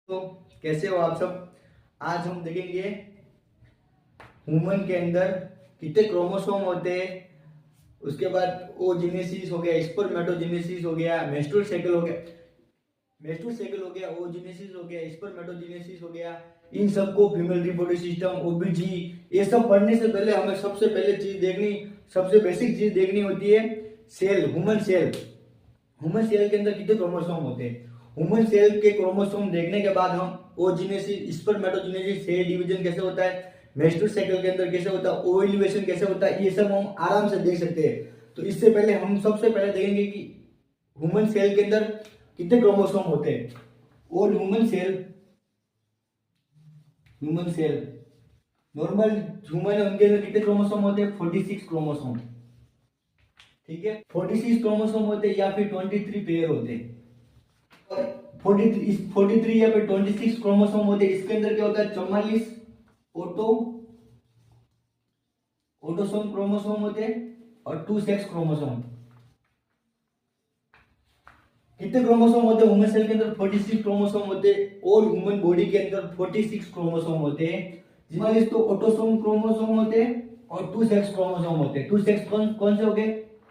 तो कैसे हो आप सब। आज हम देखेंगे ह्यूमन के अंदर कितने क्रोमोसोम होते हैं। उसके बाद ओजेनेसिस हो गया, स्पर्मेटोजेनेसिस हो गया, मेंस्ट्रुअल साइकिल हो गया, ओजेनेसिस हो गया, स्पर्मेटोजेनेसिस हो गया। इन सबको फीमेल रिप्रोडक्टिव सिस्टम, ओबीजी, ये सब पढ़ने से पहले हमें सबसे पहले चीज देखनी, सबसे बेसिक चीज देखनी होती है cell, human cell. Human cell के अंदर कितने क्रोमोसोम होते हैं। ह्यूमन सेल के क्रोमोसोम देखने के बाद हम ओजिनेसिस, स्पर्मेटोजेनेसिस, सेल डिवीजन कैसे होता है, मेंस्ट्रुअल साइकिल के अंदर कैसे होता है, ओव्यूलेशन कैसे होता है, ये सब हम आराम से देख सकते हैं। तो इससे पहले हम सबसे पहले देखेंगे कि ह्यूमन सेल के अंदर कितने क्रोमोसोम होते हैं। और ह्यूमन सेल नॉर्मल ह्यूमन है, उनके अंदर कितने क्रोमोसोम होते हैं, 46 क्रोमोसोम। ठीक है, 46 क्रोमोसोम होते हैं या फिर 23 पेयर होते हैं। 43 या फिर 26 क्रोमोसोम होते हैं। इसके अंदर क्या होता है, 44 ऑटो ऑटोसोम क्रोमोसोम होते हैं और 2 सेक्स क्रोमोसोम। कितने क्रोमोसोम होते हैं ह्यूमन सेल के अंदर, 46 क्रोमोसोम होते हैं। और ह्यूमन बॉडी के अंदर 46 क्रोमोसोम होते हैं। 44 तो ऑटोसोम क्रोमोसोम होते हैं और 2 सेक्स क्रोमोसोम होते हैं। 2 सेक्स कौन से हो गए,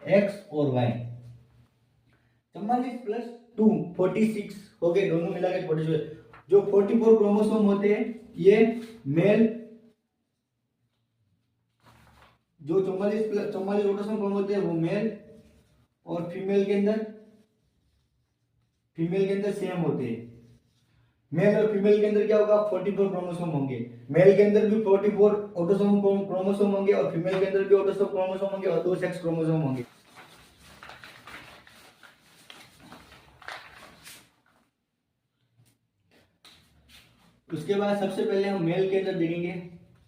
एक्स और वाई। 44 प्लस 2 46 हो गए, दोनों मिला के 46। जो 44 क्रोमोसोम होते हैं ये मेल, जो 44 ऑटोसोम क्रोमोसोम होते हैं वो मेल, और फीमेल के अंदर सेम होते हैं। मेल और फीमेल के अंदर क्या होगा, 44 क्रोमोसोम होंगे। मेल के अंदर भी 44 ऑटोसोम क्रोमोसोम होंगे और फीमेल के अंदर भी ऑटोसोम क्रोमोसोम होंगे और 2 सेक्स क्रोमोसोम होंगे। उसके बाद सबसे पहले हम मेल के अंदर देखेंगे।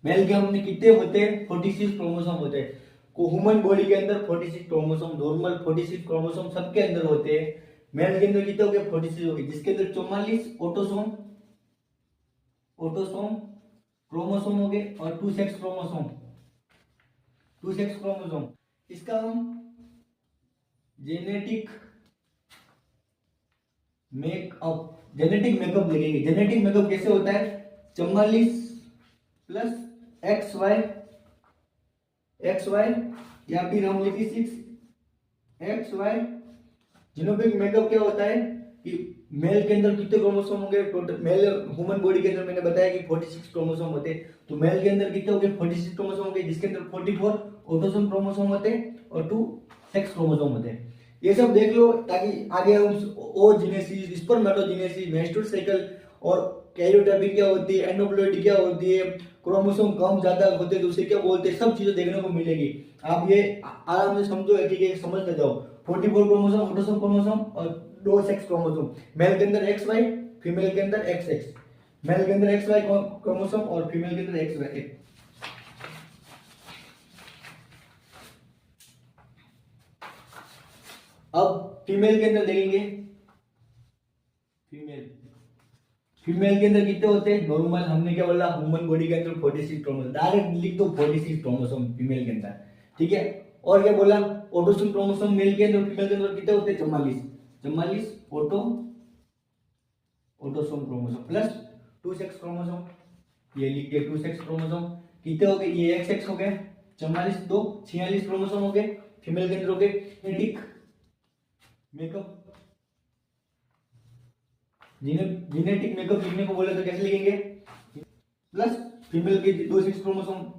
मेल के हमने कितने होते हैं, 46 क्रोमोसोम होते हैं। को ह्यूमन बॉडी के अंदर 46 क्रोमोसोम, नॉर्मल 46 क्रोमोसोम सबके अंदर होते हैं। मेल के अंदर कितने हो गए, 46 हो गए, जिसके अंदर 44 ऑटोसोम ऑटोसोम क्रोमोसोम हो गए और 2 सेक्स क्रोमोसोम। इसका हम जेनेटिक जेनेटिक मेकअप लिखेंगे। जेनेटिक मेकअप कैसे होता है, 44 प्लस एक्स वाई या फिर हम लिखी 6 एक्स वाई। जीनोमिक मेकअप क्या होता है कि मेल के अंदर कितने क्रोमोसोम होंगे, टोटल मेल ह्यूमन बॉडी के अंदर मैंने बताया कि 46 क्रोमोसोम होते हैं। तो मेल के अंदर कितने होंगे, 46 क्रोमोसोम होंगे, जिसके अंदर 44 ऑटोसोम क्रोमोसोम होते हैं और 2 सेक्स क्रोमोसोम होते हैं। ये सब देख लो ताकि आगे हम ओजेनेसिस, स्पर्मेटोजेनेसिस, मेंस्ट्रुअल साइकिल और कैरियोटाइपिंग क्या होती है, एंडोप्लॉइडी क्या होती है, क्रोमोसोम कम ज्यादा होते हैं तो उसे क्या बोलते हैं, सब चीजें देखने को मिलेगी। आप ये आराम से समझो, ठीक है, समझ ले जाओ। 44 क्रोमोसोम, ऑटोसोम क्रोमोसोम और 2 सेक्स क्रोमोसोम। मेल के अंदर एक्स वाई, फीमेल के अंदर एक्स एक्स। मेल के अंदर एक्स वाई क्रोमोसोम और फीमेल के अंदर एक्स वाई। अब फीमेल के अंदर देखेंगे। फीमेल फीमेल के अंदर कितने होते हैं, नॉर्मल हमने क्या बोला, ह्यूमन बॉडी के अंदर 46 क्रोमोसोम, डायरेक्ट लिख दो 46 क्रोमोसोम फीमेल के अंदर। ठीक है, और क्या बोला, ऑटोसोम क्रोमोसोम मेल के अंदर, फीमेल के अंदर कितने होते हैं, 44 autosome chromosome plus 2 sex chromosome. ये लिख दिया 2 सेक्स क्रोमोसोम। कितने हो गए, ये एक्स एक्स हो गए, 44 2 46 क्रोमोसोम हो गए फीमेल के अंदर हो गए। जेनेटिक मेकअप, जेनेटिक मेकअप लिखने को बोले तो कैसे लिखेंगे, प्लस फीमेल के 2 सेक्स क्रोमोसोम,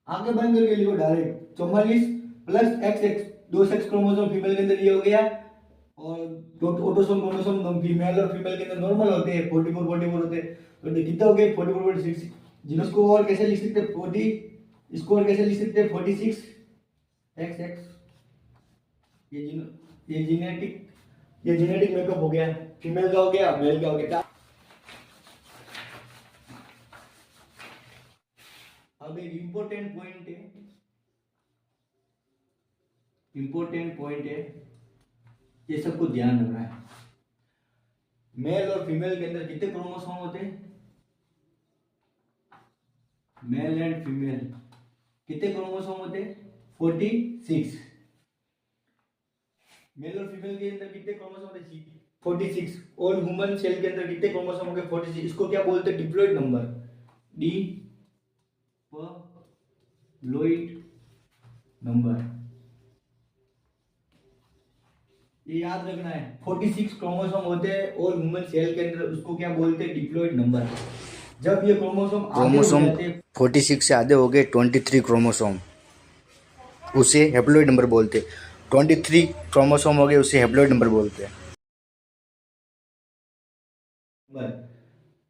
आगे बंद करके लिखो direct, 44 plus x x, 2 sex chromosome female के अंदर ये हो गया। और ऑटोसोम क्रोमोसोम फीमेल और फीमेल के अंदर नॉर्मल होते हैं, 44 होते हैं। तो कितना हो गया, 44 जिसको और कैसे लिख सकते हैं, 40, इसको और कैसे लिख सकते हैं, 46 एक्स एक्स। ये ये जेनेटिक मेकअप हो गया, फीमेल का हो गया, मेल का हो गया। अब एक इंपॉर्टेंट पॉइंट है, ये सबको ध्यान रखना है। मेल और फीमेल के अंदर कितने क्रोमोसोम होते हैं, मेल एंड फीमेल कितने क्रोमोसोम होते हैं, 46। मेल और फीमेल के अंदर कितने क्रोमोसोम होते हैं, 46 और ह्यूमन सेल के अंदर कितने क्रोमोसोम होंगे 46। इसको क्या बोलते हैं डिप्लॉइड नंबर, डिप्लॉइड नंबर, ये याद रखना है। 46 क्रोमोसोम होते हैं और ह्यूमन सेल के अंदर, उसको क्या बोलते हैं डिप्लॉइड नंबर। जब ये क्रोमोसोम आधे हो जाते हैं 46 से आधे हो गए 23 क्रोमोसोम, उसे हैप्लॉइड नंबर बोलते हैं। 23 क्रोमोसोम हो गए उसे हैप्लॉइड नंबर बोलते हैं।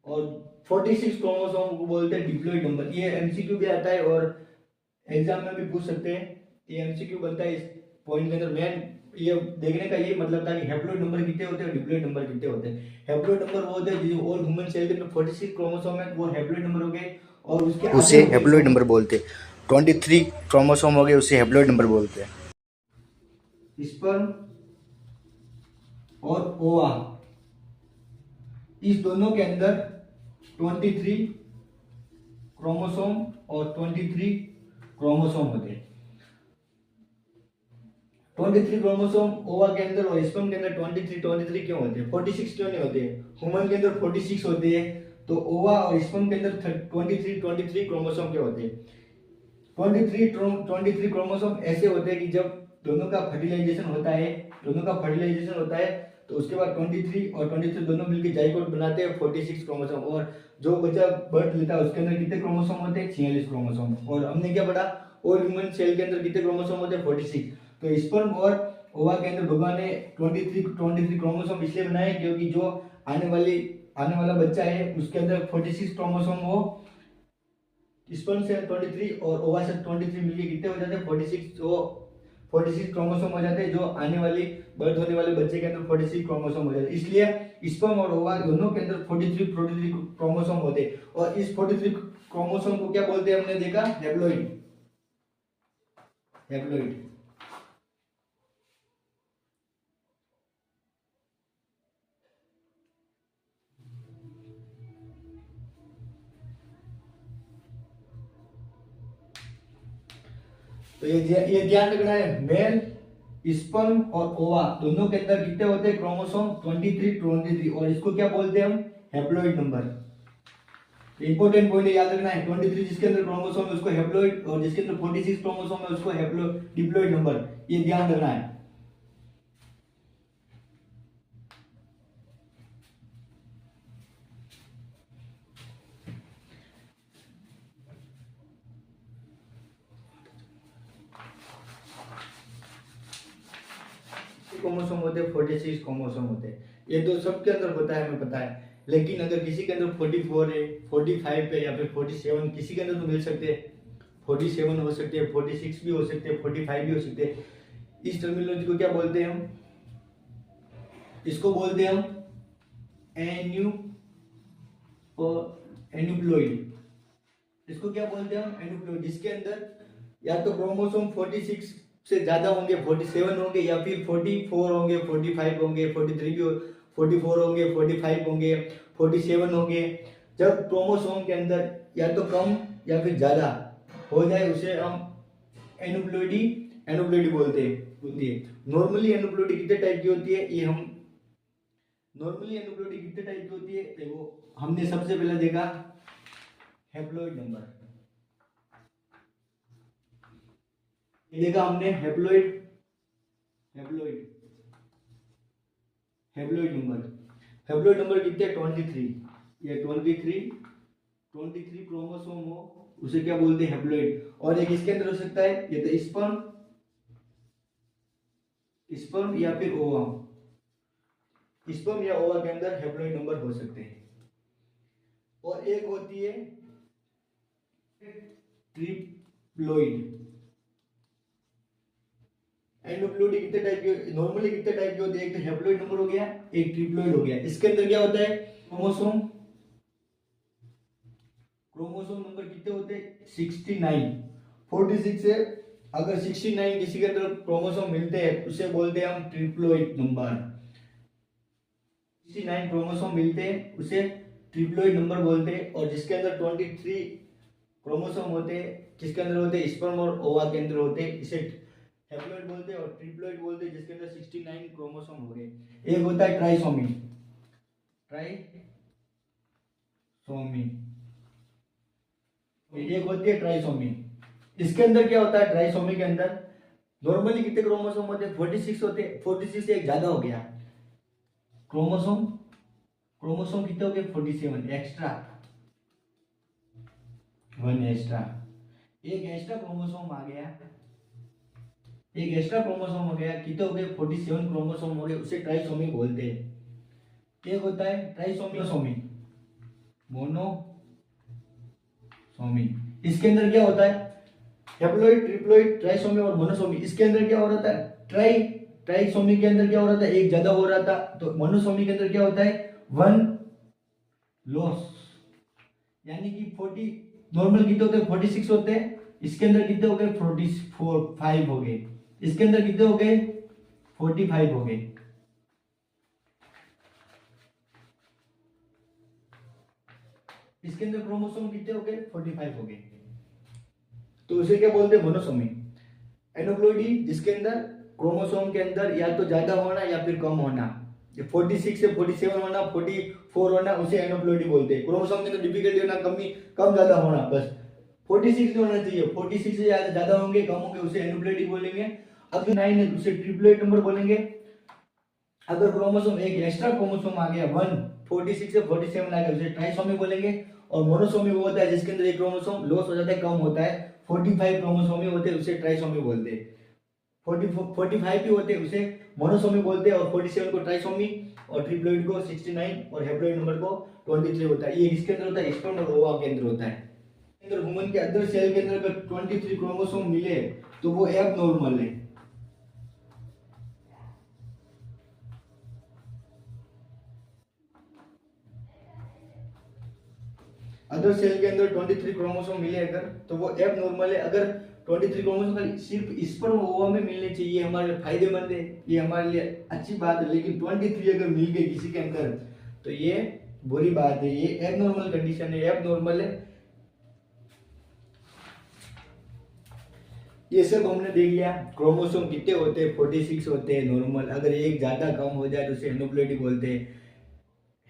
और 46 क्रोमोसोम को बोलते हैं डिप्लॉइड नंबर। ये एमसीक्यू भी आता है और एग्जाम में भी पूछ सकते हैं। ये एमसीक्यू बनता है इस पॉइंट के अंदर। मेन ये देखने का ये मतलब था कि हैप्लॉइड नंबर कितने होते हैं और डिप्लॉइड नंबर कितने होते हैं। हैप्लॉइड नंबर वो होते हैं जो और ह्यूमन सेल के अंदर 46 क्रोमोसोम है, वो हैप्लॉइड नंबर हो गए और उसके उसे हैप्लॉइड नंबर बोलते हैं। 23 क्रोमोसोम हो गए उसे हैप्लॉइड नंबर बोलते हैं। स्पर्म और ओवा, इस दोनों के अंदर 23 क्रोमोसोम और 23 क्रोमोसोम होते हैं। 23 क्रोमोसोम ओवा के अंदर और स्पर्म के अंदर 23 क्यों होते हैं? 46 क्यों नहीं होते? ह्यूमन के अंदर 46 होते हैं, तो ओवा और स्पर्म के अंदर 23 क्रोमोसोम क्या होते हैं? 23 क्रोमोसोम ऐसे होते हैं कि जब दोनों का फर्टिलाइजेशन होता है तो उसके बाद 23 और 23 दोनों मिलकर जाइगोट बनाते हैं 46 क्रोमोसोम। और जो बच्चा बर्थ लेता है उसके अंदर कितने क्रोमोसोम होते हैं? 46 क्रोमोसोम। और हमने क्या पढ़ा? और ह्यूमन सेल के अंदर कितने क्रोमोसोम होते हैं? 46। तो स्पर्म और ओवा के अंदर भगवान ने 23 क्रोमोसोम इसलिए बनाए क्योंकि जो आने वाला बच्चा है उसके अंदर 46 क्रोमोसोम हो। स्पर्म से 23 और ओवा से 23 मिलके कितने हो जाते हैं? 46। जो 46 क्रोमोसोम हो जाते हैं, जो आने वाली बर्थ होने वाले बच्चे के अंदर 46 क्रोमोसोम हो जाते हैं। इसलिए स्पर्म और ओवा दोनों के अंदर 43 क्रोमोसोम होते हैं। और इस 43 क्रोमोसोम को क्या बोलते हैं? हमने देखा हैप्लॉइड। तो ये ध्यान रखना है, मेल स्पर्म और ओवा दोनों के अंदर कितने होते हैं क्रोमोसोम? 23 और इसको क्या बोलते हैं हम? Haploid number. इंपॉर्टेंट पॉइंट याद रखना है, 23 जिसके अंदर क्रोमोसोम है उसको हैप्लॉइड, और जिसके अंदर 46 क्रोमोसोम है उसको डिप्लॉइड नंबर। ये ध्यान रखना है। क्रोमोसोम होते हैं, 46 क्रोमोसोम होते हैं। ये तो सबके अंदर होता है, हमें पता है। लेकिन अगर किसी के अंदर 44 है, 45 है या फिर 47, किसी के अंदर तो मिल सकते हैं। 47 हो सकते हैं, 46 भी हो सकते हैं, 45 भी हो सकते हैं। इस टर्मिनोलॉजी को क्या बोलते हैं हम? इसको बोलते हैं हम एन्यूप्लॉइड। इसको क्या बोलते हैं हम? एन्यूप्लॉइड। जिसके अंदर या तो क्रोमोसोम 46 से ज्यादा होंगे, 47 होंगे, या फिर 44 होंगे, 45 होंगे, 43 भी 44 होंगे, 45 होंगे, 47 होंगे। जब क्रोमोसोम के अंदर या तो कम या फिर ज्यादा हो जाए उसे हम एनुप्लॉइडी बोलते हैं। नॉर्मली एनुप्लॉइडी कितने टाइप की होती है? ये हम नॉर्मली एनुप्लॉइडी कितने टाइप की होती है? देखो, हमने सबसे पहले देखा हैप्लॉइड नंबर, ये देखा हमने हैप्लॉइड नंबर। हैप्लॉइड नंबर कितने? 23। ये 23 क्रोमोसोम हो उसे क्या बोलते हैं? हैप्लॉइड। और एक इसके अंदर हो सकता है ये तो स्पर्म या फिर ओवा। स्पर्म या ओवा के अंदर हैप्लॉइड नंबर हो सकते हैं। और एक होती है ट्रिप्लॉइड। एंडोप्लॉइडी कितने टाइप के? नॉर्मली कितने टाइप के होते हैं? एक तो हैप्लॉइड नंबर हो गया, एक ट्रिप्लॉइड हो गया। इसके अंदर क्या होता है? क्रोमोसोम नंबर कितने होते हैं? 69। 46 से अगर 69 किसी के अंदर क्रोमोसोम मिलते हैं उसे बोलते हैं हम ट्रिप्लॉइड नंबर। 69 क्रोमोसोम मिलते हैं उसे ट्रिप्लॉइड नंबर बोलते हैं। और जिसके अंदर 23 क्रोमोसोम होते हैं, किसके अंदर होते हैं? स्पर्म और ओवा के अंदर होते हैं, इसे हैप्लॉइड बोलते हैं, और ट्रिप्लॉइड बोलते हैं जिसके अंदर 69 क्रोमोसोम हो गए। एक होता है ट्राइसोमी, एक होती है ट्राइसोमी। इसके अंदर क्या होता है, ट्राइसोमी के अंदर नॉर्मली कितने क्रोमोसोम होते हैं, 46 होते हैं। 46 से एक ज्यादा हो गया क्रोमोसोम, कितने हो गए, 47 एक्स्ट्रा, 1 एक्स्ट्रा, एक एक्स्ट्रा क्रोमोसोम आ गया, एक एक्स्ट्रा क्रोमोसोम हो गया, कितने हो गए, 47 क्रोमोसोम हो गए, उसे ट्राइसोमी बोलते हैं। एक होता है ट्राइसोमी, मोनोसोमी। इसके अंदर क्या होता है, हैप्लॉइड, ट्रिप्लॉइड, ट्राइसोमी और मोनोसोमी। इसके अंदर क्या हो रहा था, ट्राइसोमी के अंदर क्या हो रहा था, एक ज्यादा हो रहा था। तो मोनोसोमी के अंदर क्या होता है, 1 लॉस, यानी कि 40 नॉर्मल कितने होते हैं, 46 होते हैं। इसके अंदर कितने हो गए, 45 हो गए। इसके अंदर कितने हो गए, 45 हो गए। इसके अंदर क्रोमोसोम कितने हो गए, 45 हो गए। तो उसे क्या बोलते हैं, मोनोसोमी। एनोप्लॉइडी जिसके अंदर क्रोमोसोम के अंदर या तो ज्यादा होना या फिर कम होना, 46 से 47 होना, 44 होना, उसे एनोप्लॉइडी बोलते हैं। क्रोमोसोम के अंदर डिफिकल्टी होना, कम ज्यादा होना, बस 46 होना चाहिए। 46 से ज्यादा होंगे, कम होंगे, उसे एनोप्लॉइडी बोलेंगे। अगर 9 है तो उसे ट्रिप्लॉइड नंबर बोलेंगे। अगर क्रोमोसोम एक एक्स्ट्रा क्रोमोसोम आ गया, 46 से 47 आ गया, उसे ट्राइसोमी बोलेंगे। और मोनोसोमी वो होता है जिसके अंदर एक क्रोमोसोम लॉस हो जाता है, कम होता है। 45 क्रोमोसोमी होते हैं, उसे ट्राइसोमी बोलते हैं। 45 भी होते हैं, उसे मोनोसोमी बोलते हैं। और 47 को ट्राइसोमी, और ट्रिप्लॉइड को 69, और हैप्लॉइड नंबर को 23 होता है। ये किसके अंदर होता है, स्पर्म और ओवा के अंदर होता है। अंदर ह्यूमन के अंदर सेल के अंदर अगर 23 क्रोमोसोम मिले तो वो एबनॉर्मल है। अदर सेल के अंदर 23 क्रोमोसोम मिले अगर, तो वो एबनॉर्मल है। अगर 23 क्रोमोसोम सिर्फ स्पर्म ओवा में मिलने चाहिए, हमारे लिए फायदेमंद है, ये हमारे लिए अच्छी बात है। लेकिन 23 अगर मिल गए किसी के अंदर तो ये बुरी बात है, ये एबनॉर्मल कंडीशन है, एबनॉर्मल है। ये सब हमने देख लिया। क्रोमोसोम कितने होते हैं, 46 होते हैं नॉर्मल। अगर एक ज्यादा कम हो जाए तो उसे एनोप्लॉइडी बोलते हैं।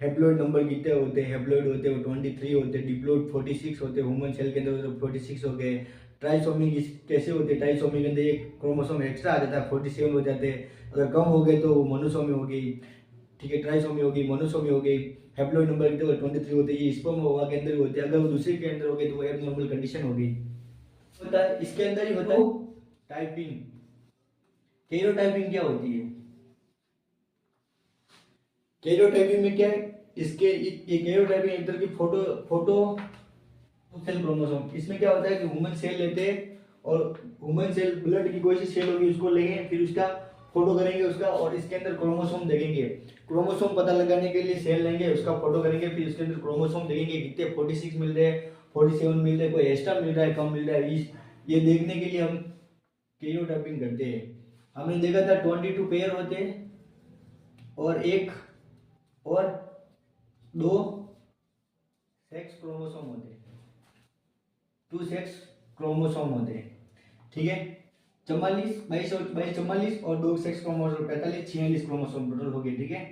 हैप्लॉइड नंबर कितने होते हैं, हैप्लॉइड होते हैं वो 23 होते हैं। डिप्लॉइड 46 होते हैं, ह्यूमन सेल के अंदर 46 हो गए। ट्राइसोमी कैसे होते हैं, ट्राइसोमी के अंदर एक क्रोमोसोम एक्स्ट्रा आ जाता है, 47 हो जाते हैं। अगर कम हो गए तो मोनोसोमी हो गई, ठीक है, ट्राइसोमी हो गई, मोनोसोमी हो गई। हैप्लॉइड नंबर कितने होते हैं, 23 होते हैं, ये स्पर्म ओवा के अंदर होते हैं। अगर वो दूसरे के अंदर हो गए तो वो एबनॉर्मल कंडीशन हो गई। होता है इसके अंदर ही होता है टाइपिंग। कैरियोटाइपिंग क्या होती है, कैरियोटाइपिंग में क्या है, इसके ये कैरियोटाइपिंग एक तरह की फोटो सेल क्रोमोसोम। इसमें क्या होता है कि ह्यूमन सेल लेते हैं, और ह्यूमन सेल ब्लड की कोई सी सेल होगी उसको लेंगे, फिर उसका फोटो करेंगे उसका, और इसके अंदर क्रोमोसोम देखेंगे। क्रोमोसोम पता लगाने के लिए सेल लेंगे, उसका फोटो करेंगे, फिर उसके अंदर क्रोमोसोम देखेंगे कितने 46 मिल रहे हैं, 47 मिल रहे हैं, कोई एक्स्ट्रा मिल रहा है, कम मिल रहा है, ये देखने के लिए हम कैरियोटाइपिंग करते हैं। हमने देखा था 22 पेयर होते हैं, और 2 सेक्स क्रोमोसोम होते हैं, 2 सेक्स क्रोमोसोम होते हैं, ठीक है। 44 22 44 और 2 सेक्स क्रोमोसोम 45 46 क्रोमोसोम टोटल हो गए, ठीक है।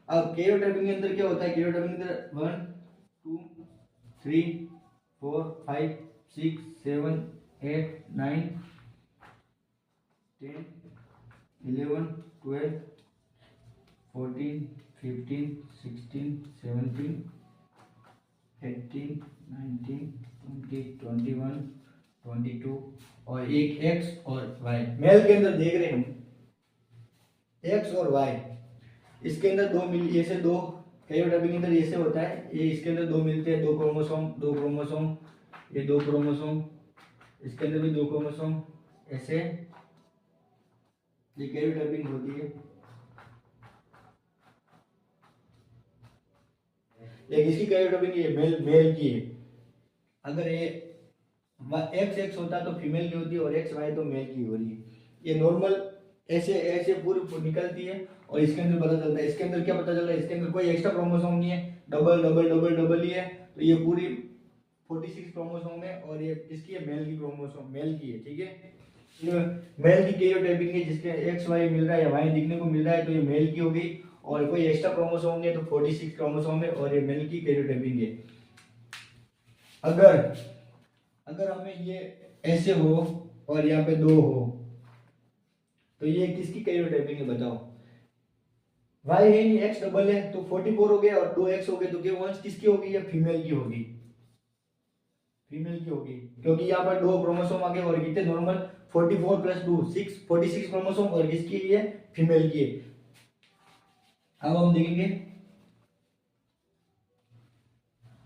अब कैरियोटाइपिंग के अंदर क्या होता है, कैरियोटाइपिंग के अंदर 1 2 3 4 5 6 7 8 9 10 11 12 14 15 16 17 18 19 20 21 22 और एक एक्स और वाई। मेल के अंदर देख रहे हैं हम एक्स और वाई। इसके अंदर दो मिल, ऐसे दो कैरियोटाइपिंग के अंदर ऐसे होता है, ये इसके अंदर दो मिलते हैं, दो क्रोमोसोम, ये 2 क्रोमोसोम, इसके अंदर भी 2 क्रोमोसोम, ऐसे ये कैरियोटाइपिंग होती है। एक इसकी कैरियोटाइपिंग ये मेल की है। अगर ये एक्स एक्स होता तो फीमेल की होती है, और एक्स वाई तो मेल की हो रही है। ये नॉर्मल ऐसे ऐसे पूरी निकलती है, और इसके अंदर पता चलता है। इसके अंदर क्या पता चल रहा है, इसके अंदर कोई एक्स्ट्रा क्रोमोसोम नहीं है, डबल ही है। तो ये पूरी 46 क्रोमोसोम है, और ये किसकी है, मेल की क्रोमोसोम, मेल की है, ठीक है। मेल की कैरियोटाइपिंग है जिसके एक्स वाई मिल रहा है या वाई दिखने को मिल रहा है तो ये मेल की होगी, और कोई एक्स्ट्रा क्रोमोसोम है तो 46 क्रोमोसोम है और ये मेल की कैरियोटाइपिंग है। अगर अगर हमें ये ऐसे हो और यहाँ पे 2 हो तो ये किसकी कैरियोटाइपिंग है बताओ? वाई है नहीं, एक्स डबल है तो 44 हो गया और 2x हो गए तो वंश किसकी होगी? ये फीमेल की होगी, फीमेल की होगी, क्योंकि यहाँ पर 2 क्रोमोसोम आ गए और कितने नॉर्मल 44 प्लस 2 46 क्रोमोसोम और किसकी है? फीमेल की है। अब हम देखेंगे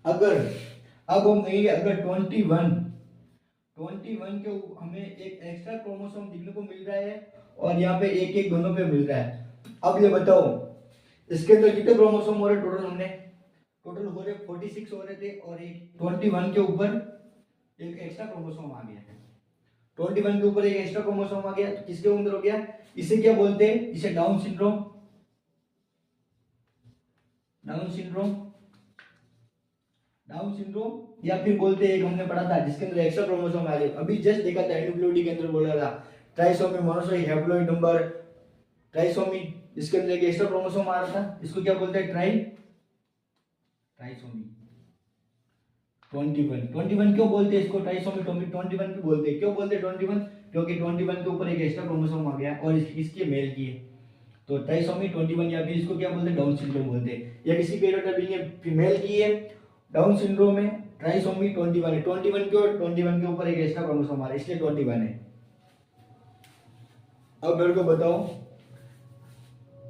अगर 21 के हमें एक एक्स्ट्रा क्रोमोसोम दिखने को मिल रहा है और यहाँ पे एक एक दोनों पे मिल रहा है। अब ये बताओ इसके अंदर कितने क्रोमोसोम हो रहे टोटल? टोटल हो रहे 46 हो रहे थे और एक 21 के ऊपर एक एक्स्ट्रा क्रोमोसोम आ गया है। 21 के ऊपर एक एक्स्ट्रा क्रोमोसोम आ गया तो किसके अंदर हो गया? इसे क्या बोलते हैं? इसे डाउन सिंड्रोम, डाउन सिंड्रोम या फिर बोलते हैं, एक हमने पढ़ा था जिसके अंदर एक्स्ट्रा क्रोमोसोम आ गए, अभी जस्ट देखा था एंडोप्लॉइडी के अंदर बोला था trisomy monosomy haploid number trisomy, इसके अंदर एक एक्स्ट्रा क्रोमोसोम आ रहा था, इसको क्या बोलते हैं? ट्राइसोमी 21 क्यों बोलते हैं इसको? ट्राइसोमी 21 क्यों बोलते हैं? क्योंकि 21 के ऊपर एक एक्स्ट्रा क्रोमोसोम आ गया और इसकी मेल की है तो ट्राइसोमी 21, या फिर इसको क्या बोलते हैं? डाउन सिंड्रोम बोलते हैं। या किसी कैरियोटाइपिंग है फीमेल की है, डाउन सिंड्रोम है, ट्राइसोमी 21 है। 21 के ऊपर एक एक्स्ट्रा क्रोमोसोम आ रहा है इसलिए 21 है। अब मेरे को बताओ,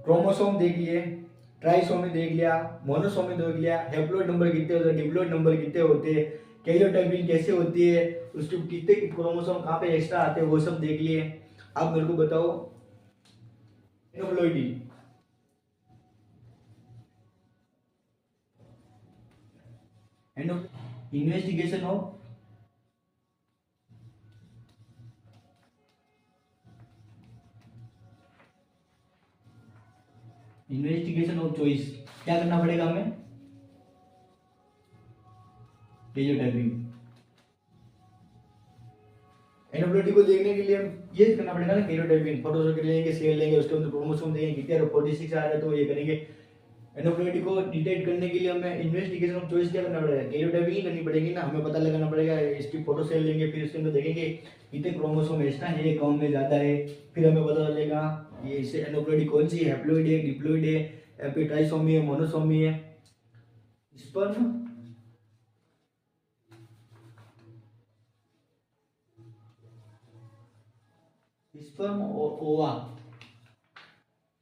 क्रोमोसोम देख लिए, ट्राइसोमी देख लिया, मोनोसोमी देख लिया, हैप्लॉइड नंबर कितने होते हैं, डिप्लॉइड नंबर कितने होते हैं, कैरियोटाइपिंग कैसे होती है, उसके कितने क्रोमोसोम कहाँ पे एक्स्ट्रा आते हैं वो सब देख लिए। अब मेरे को बताओ एनोप्लॉइडी, इन्वेस्टिगेशन ऑफ चॉइस, क्या करना पड़ेगा हमें? कैरियोटाइपिंग एनोप्लॉइडी को देखने के लिए ये करना पड़ेगा ना, कैरियोटाइपिंग फोटोज लेंगे, सेल लेंगे, उसके अंदर क्रोमोसोम देंगे कितने 46 आ रहे तो ये करेंगे। एनोप्लॉइडी को डिटेक्ट करने के लिए हमें इन्वेस्टिगेशन ऑफ चॉइस क्या करना पड़ेगा? कैरियोटाइपिंग ही करनी पड़ेगी ना, हमें पता लगाना पड़ेगा, इसकी फोटो सेल लेंगे, फिर उसके अंदर देखेंगे कितने क्रोमोसोम एक्स्ट्रा है, कम में ज्यादा है, फिर हमें पता चलेगा ये इससे एनोप्लॉइडी कौन सी है, हैप्लॉइड है, डिप्लॉइड है, या फिर ट्राइसोमी है, मोनोसोमी है। स्पर्म और ओवा,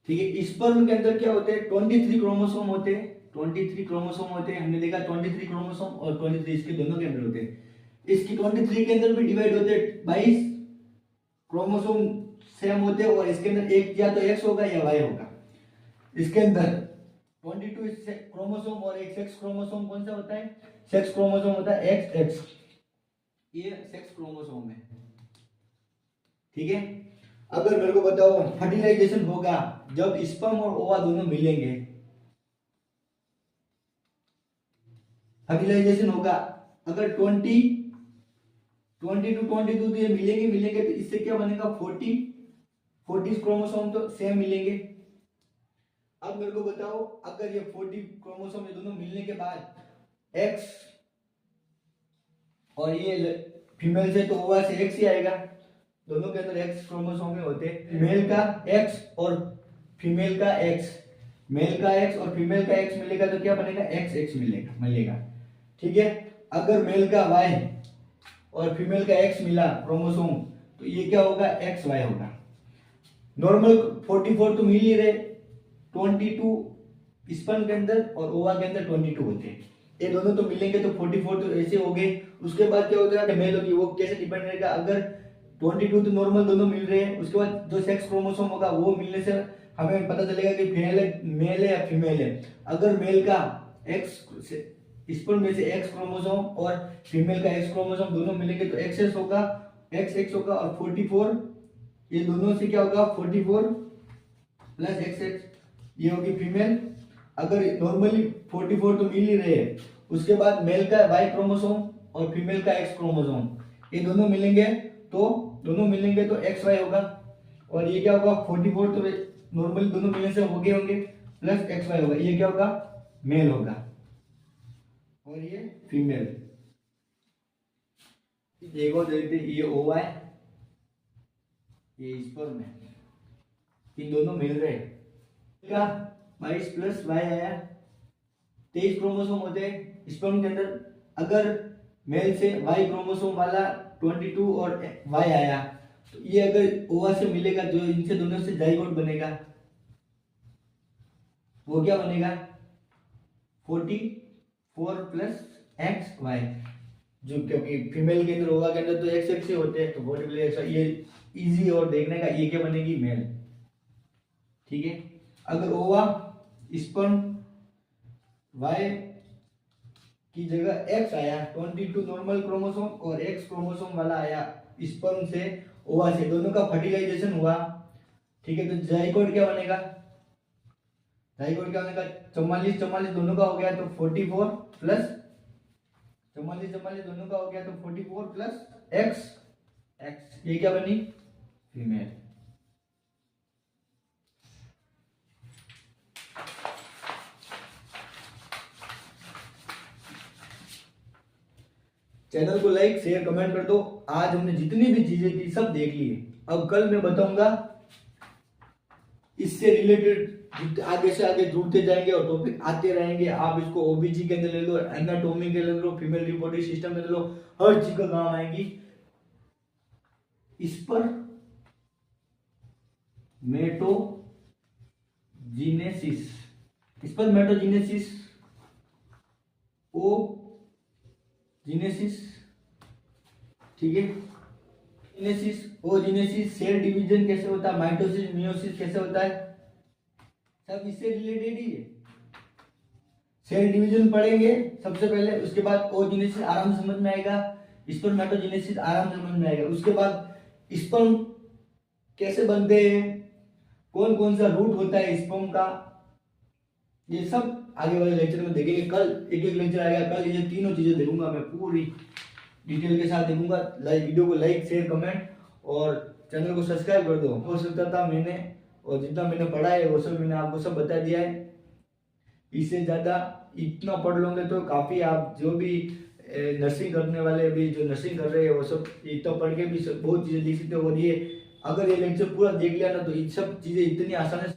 ठीक है। स्पर्म के अंदर क्या होते हैं? 23 क्रोमोसोम होते हैं, 23 क्रोमोसोम होते हैं, हमने देखा 23 क्रोमोसोम और 23 इसके दोनों के अंदर होते हैं। इसकी 23 के अंदर भी डिवाइड होते हैं 22 क्रोमोसोम सेम होते हैं और इसके अंदर एक या तो एक्स होगा या वाई होगा। इसके अंदर 22 क्रोमोसोम और एक सेक्स क्रोमोसोम कौन सा होता है? सेक्स क्रोमोसोम होता है XX, ये सेक्स क्रोमोसोम है, ठीक है। अगर मेरे को बताओ फर्टिलाइजेशन होगा जब स्पर्म और ओवा दोनों मिलेंगे, फर्टिलाइजेशन होगा अगर 20 to 22 तो ये मिलेंगे तो इससे क्या बनेगा? 40 क्रोमोसोम तो सेम मिलेंगे। अब मेरे को बताओ अगर ये 40 क्रोमोसोम ये दोनों मिलने के बाद X और ये फीमेल से तो ओवा से X ही आएगा, दोनों के अंदर X क्रोमोसोम में होते हैं। मेल का X और फीमेल का X, मेल का X और फीमेल का X मिलेगा तो क्या बनेगा? XX मिलेगा, ठीक है। अगर मेल का Y और फीमेल का X मिला क्रोमोसोम तो ये क्या होगा? XY होगा। नॉर्मल 44 तो मिल ही रहे, 22 स्पर्म के अंदर और ओवा के अंदर 22 होते हैं, ये दोनों तो मिलेंगे तो 44 तो ऐसे हो गए। उसके बाद क्या होता है? मेल होगी वो कैसे डिपेंड रहेगा? अगर 22 तो नॉर्मल दोनों मिल रहे हैं, उसके बाद जो सेक्स क्रोमोसोम होगा वो मिलने से हमें पता चलेगा कि मेल है या फीमेल है। अगर मेल का X स्पर्म में से X क्रोमोसोम और फीमेल का X क्रोमोसोम दोनों मिलेंगे तो XX होगा, XX होगा और 44 ये दोनों से क्या होगा? 44 प्लस XX ये होगी फीमेल। अगर नॉर्मली 44 तो मिल ही रहे हैं, उसके बाद मेल का Y क्रोमोसोम और फीमेल का X क्रोमोसोम ये दोनों मिलेंगे तो दोनों मिलेंगे तो एक्स वाई होगा, और ये क्या होगा 44 तो नॉर्मली दोनों मिलने से हो गए होंगे, प्लस एक्स वाई होगा, ये क्या होगा मेल होगा और ये फीमेल। देखो देखते ये ओ वाई, ये स्पर्म है, इन दोनों मिल रहे क्या 22 प्लस वाई आया, 23 क्रोमोसोम होते हैं स्पर्म के अंदर। अगर मेल से वाई क्रोमोसोम वाला 22 और वाई आया तो ये अगर ओवा से मिलेगा, जो इनसे दोनों से जाइगोट बनेगा, वो क्या बनेगा 44 प्लस एक्स वाई, जो क्योंकि फीमेल के अंदर ओवा के अंदर तो एक्स एक्स ही होते हैं, तो 40 प्लस एक्स, ये इजी और देखने का, ये क्या बनेगी मेल। ठीक है, अगर ओवा स्पर्म वाई की जगह एक्स आया, 22 नॉर्मल क्रोमोसोम और एक्स क्रोमोसोम वाला आया स्पर्म से ओवा से, दोनों का फर्टिलाइजेशन हुआ। ठीक है, तो जाइगोट क्या बनेगा, जाइगोट क्या बनेगा 44 44 दोनों का हो गया तो 44 प्लस 44 44 दोनों का हो गया तो 44 प्लस एक्स एक्स, ये क्या बनी फीमेल। चैनल को लाइक शेयर कमेंट कर दो। आज हमने जितनी भी चीजें थी सब देख ली है, अब कल मैं बताऊंगा इससे रिलेटेड, आगे से आगे जुड़ते जाएंगे और टॉपिक आते रहेंगे। आप इसको ओबीजी के अंदर ले लो, एनाटॉमी के ले लो, फीमेल रिप्रोडक्टिव सिस्टम में ले लो, हर चीज का काम आएगी। इस पर मेटोजीनेसिस, इस पर मेटोजीनेसिस, ओ जीनेसिस, ठीक है, जीनेसिस ओ जीनेसिस, सेल डिवीजन कैसे होता है, माइटोसिस मियोसिस कैसे होता है, सब इससे रिलेटेड ही है। सेल डिवीजन पढ़ेंगे सबसे पहले, उसके बाद ओ जीनेसिस आराम समझ में आएगा, स्पर्मेटोजेनेसिस आराम समझ में आएगा। उसके बाद स्पर्म कैसे बनते हैं, कौन कौन सा रूट होता है स्पर्म का, ये सब आगे वाले लेक्चर में देखेंगे। कल एक एक लेक्चर आएगा, कल ये तीनों चीजें देखूंगा मैं, पूरी डिटेल के साथ देखूंगा। वीडियो को लाइक शेयर कमेंट और चैनल को सब्सक्राइब कर दो। हो सकता था मैंने, और जितना मैंने पढ़ा है वो सब मैंने आपको सब बता दिया है, इससे ज्यादा इतना पढ़ लोगे तो काफी, आप जो भी नर्सिंग करने वाले भी जो नर्सिंग कर रहे हैं वो सब इतना पढ़ के भी बहुत चीजें लिख सकते हो। और ये अगर ये लेक्चर पूरा देख लिया ना तो ये सब चीजें इतनी आसानी से